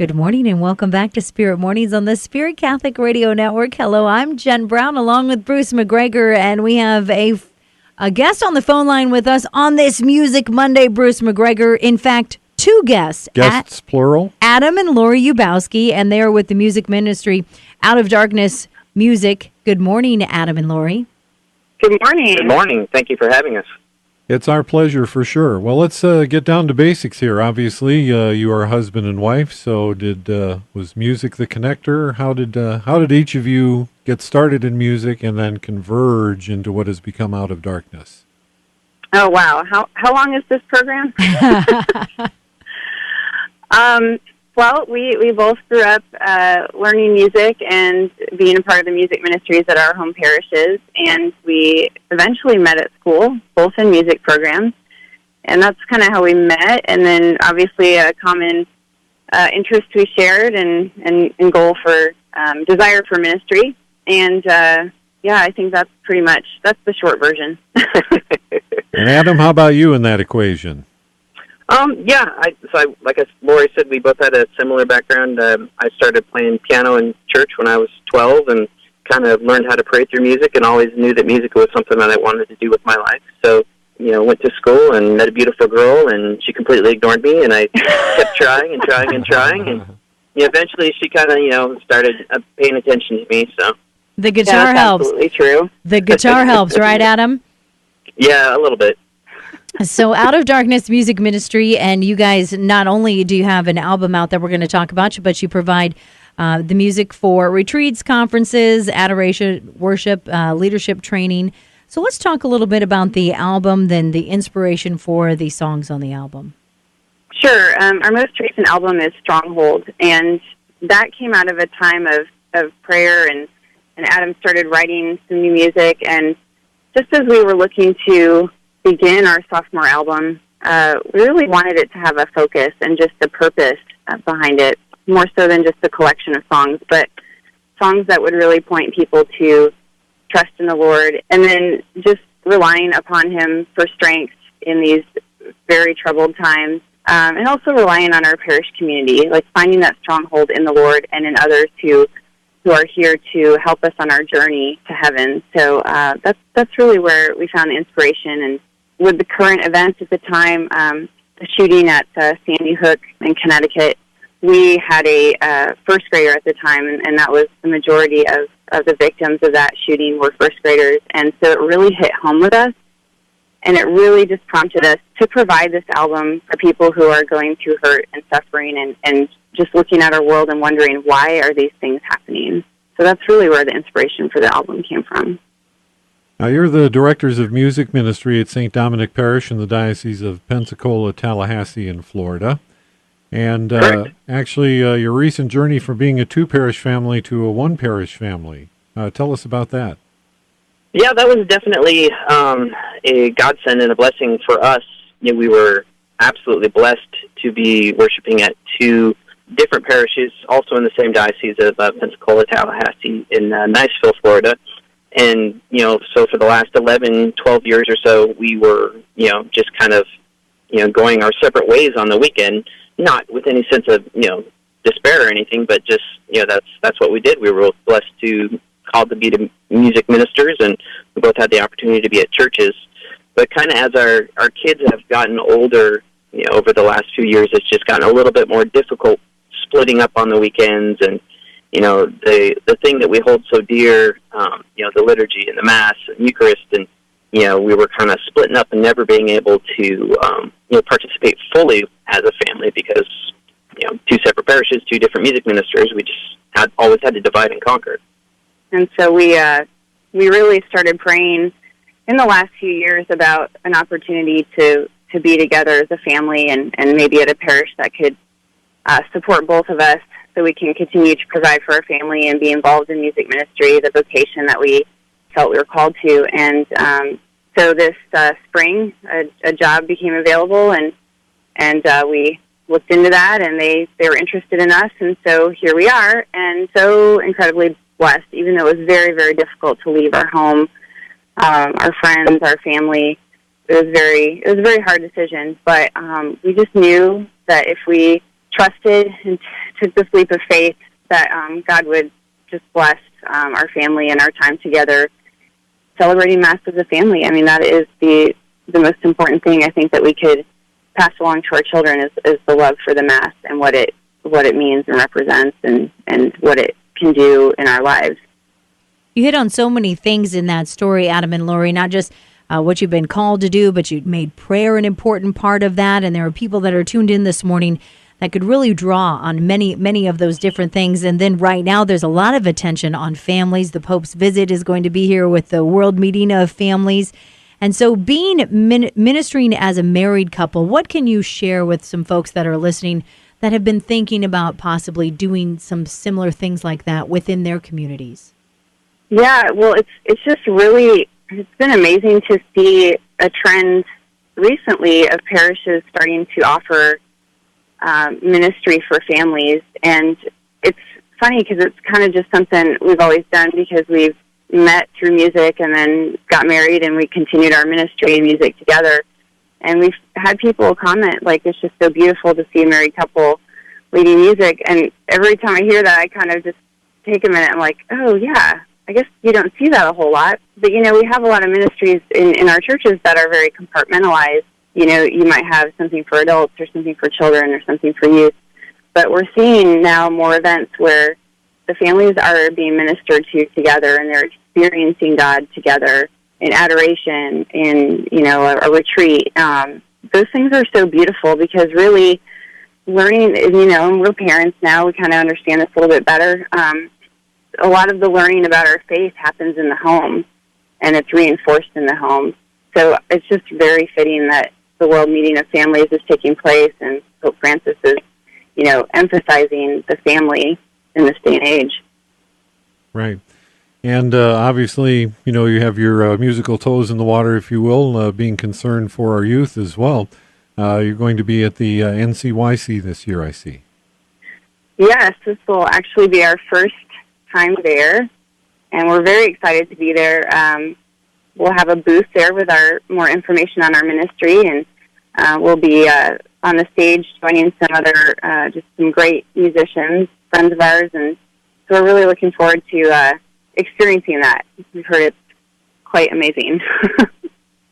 Good morning and welcome back to Spirit Mornings on the Spirit Catholic Radio Network. Hello, I'm Jen Brown along with Bruce McGregor, and we have a guest on the phone line with us on this Music Monday, Bruce McGregor. In fact, two guests. Guests, plural. Adam and Lori Ubowski, and they are with the music ministry Out of Darkness Music. Good morning, Adam and Lori. Good morning. Good morning. Thank you for having us. It's our pleasure for sure. Well, let's get down to basics here. Obviously, you are husband and wife. So, was music the connector? How did each of you get started in music and then converge into what has become Out of Darkness? Oh wow! How long is this program? Well, we both grew up learning music and being a part of the music ministries at our home parishes, and we eventually met at school, both in music programs, and that's kind of how we met. And then, obviously, a common interest we shared and goal for desire for ministry. And I think that's the short version. And Adam, how about you in that equation? Like Lori said, we both had a similar background. I started playing piano in church when I was 12 and kind of learned how to pray through music and always knew that music was something that I wanted to do with my life. So, went to school and met a beautiful girl, and she completely ignored me, and I kept trying and trying and trying, and eventually she kind of, started paying attention to me. So the guitar helps. Absolutely true. The guitar helps, right, Adam? Yeah, a little bit. So Out of Darkness Music Ministry, and you guys, not only do you have an album out that we're going to talk about, but you provide the music for retreats, conferences, adoration, worship, leadership training. So let's talk a little bit about the album, then the inspiration for the songs on the album. Sure. Our most recent album is Stronghold, and that came out of a time of prayer, and Adam started writing some new music, and just as we were looking to begin our sophomore album, we really wanted it to have a focus and just a purpose behind it, more so than just a collection of songs, but songs that would really point people to trust in the Lord, and then just relying upon Him for strength in these very troubled times, and also relying on our parish community, like finding that stronghold in the Lord and in others who are here to help us on our journey to heaven. So that's really where we found the inspiration. And with the current events at the time, the shooting at Sandy Hook in Connecticut, we had a first grader at the time, and that was the majority of the victims of that shooting were first graders. And so it really hit home with us, and it really just prompted us to provide this album for people who are going through hurt and suffering and just looking at our world and wondering, why are these things happening? So that's really where the inspiration for the album came from. Now, you're the directors of music ministry at St. Dominic Parish in the Diocese of Pensacola, Tallahassee in Florida. And actually, your recent journey from being a two-parish family to a one-parish family. Tell us about that. Yeah, that was definitely a godsend and a blessing for us. We were absolutely blessed to be worshiping at two different parishes, also in the same diocese of Pensacola, Tallahassee in Niceville, Florida. And, so for the last 11, 12 years or so, we were, just kind of, going our separate ways on the weekend, not with any sense of, despair or anything, but just, that's what we did. We were blessed called to be the music ministers, and we both had the opportunity to be at churches. But kind of as our kids have gotten older, over the last few years, it's just gotten a little bit more difficult splitting up on the weekends, and the thing that we hold so dear, the liturgy and the Mass and Eucharist, and, we were kind of splitting up and never being able to, participate fully as a family because, two separate parishes, two different music ministers, we just always had to divide and conquer. And so we really started praying in the last few years about an opportunity to be together as a family and maybe at a parish that could support both of us, so we can continue to provide for our family and be involved in music ministry, the vocation that we felt we were called to. And so this spring, a job became available, and we looked into that, and they were interested in us, and so here we are, and so incredibly blessed, even though it was very, very difficult to leave our home, our friends, our family. It was a very hard decision, but we just knew that if we trusted took this leap of faith that God would just bless our family and our time together, celebrating Mass as a family. I mean, that is the most important thing I think that we could pass along to our children is the love for the Mass and what it means and represents and what it can do in our lives. You hit on so many things in that story, Adam and Lori, not just what you've been called to do, but you made prayer an important part of that. And there are people that are tuned in this morning that could really draw on many of those different things. And then right now, there's a lot of attention on families. The Pope's visit is going to be here with the World Meeting of Families. And so being ministering as a married couple, what can you share with some folks that are listening that have been thinking about possibly doing some similar things like that within their communities? Yeah, well, it's just really, it's been amazing to see a trend recently of parishes starting to offer ministry for families. And it's funny because it's kind of just something we've always done because we've met through music and then got married and we continued our ministry and music together. And we've had people comment, like, it's just so beautiful to see a married couple leading music. And every time I hear that, I kind of just take a minute. I'm like, oh, yeah, I guess you don't see that a whole lot. But, you know, we have a lot of ministries in our churches that are very compartmentalized. You know, you might have something for adults or something for children or something for youth. But we're seeing now more events where the families are being ministered to together and they're experiencing God together in adoration, in, you know, a retreat. Those things are so beautiful because really learning, you know, and we're parents now, we kind of understand this a little bit better. A lot of the learning about our faith happens in the home and it's reinforced in the home. So it's just very fitting that the World Meeting of Families is taking place and Pope Francis is, you know, emphasizing the family in this day and age. Right. And obviously, you know, you have your musical toes in the water, if you will, being concerned for our youth as well. You're going to be at the NCYC this year, I see. Yes, this will actually be our first time there, and we're very excited to be there. We'll have a booth there with more information on our ministry, and we'll be on the stage joining some other, just some great musicians, friends of ours, and so we're really looking forward to experiencing that. We've heard it's quite amazing.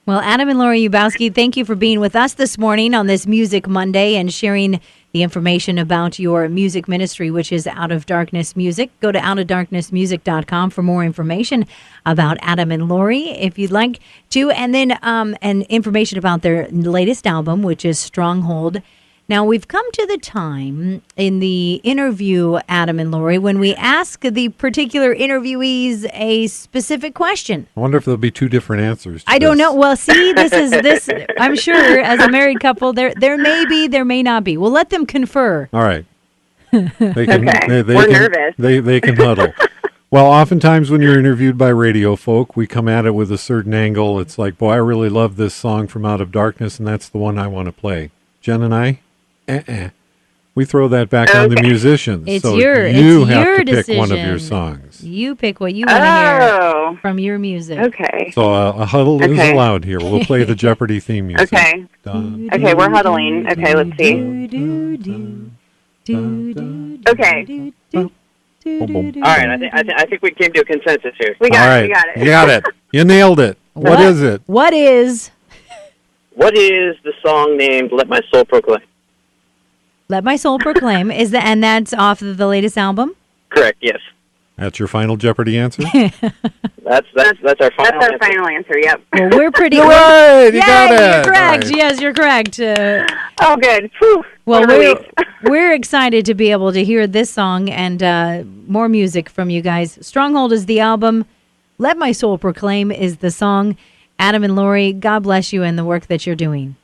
Well, Adam and Lori Yubowski, thank you for being with us this morning on this Music Monday and sharing the information about your music ministry, which is Out of Darkness Music. Go to outofdarknessmusic.com for more information about Adam and Lori, if you'd like to, and then and information about their latest album, which is Stronghold. Now, we've come to the time in the interview, Adam and Lori, when we ask the particular interviewees a specific question. I wonder if there'll be two different answers to I don't know. Well, see, this. I'm sure as a married couple, there may be, there may not be. We'll let them confer. All right. They can, Okay. they We're can, nervous. They can huddle. Well, oftentimes when you're interviewed by radio folk, we come at it with a certain angle. It's like, boy, I really love this song from Out of Darkness, and that's the one I want to play. Jen and I, we throw that back on the musicians. It's so your you it's have your to pick decision. one of your songs. You pick what you want to hear Oh, from your music. okay. So a huddle is Okay. allowed here. We'll play the Jeopardy theme music. Okay. Dun, Okay, we're huddling. Okay, let's see. Okay. boom, boom. All right, I think we came to a consensus here. We All got right. it. We got it. You got it. You nailed it. What is it? What is What is the song named "Let My Soul Proclaim"? Let My Soul Proclaim? And that's off of the latest album? Correct. Yes. That's your final Jeopardy answer? That's our final. That's our answer. final answer, yep. Well, we're pretty... Right, you Yay, got it. you're correct. All right. Yes, you're correct. Oh, good. Whew. Well, What a relief. we're excited to be able to hear this song and more music from you guys. Stronghold is the album. Let My Soul Proclaim is the song. Adam and Lori, God bless you and the work that you're doing.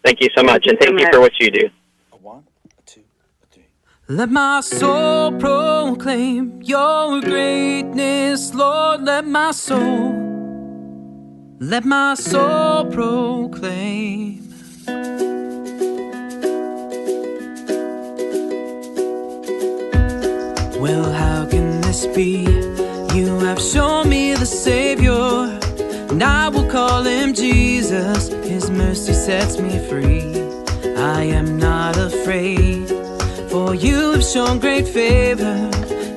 Thank you so much, and thank you for what you do. A 1, a 2, a 3. Let my soul proclaim your greatness, Lord. Let my soul proclaim. Well, how can this be? You have shown me the Savior, and I will call him Jesus. His mercy sets me free. I am not afraid, for For you have shown great favor,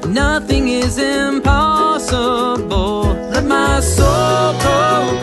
nothing is impossible. Let my soul proclaim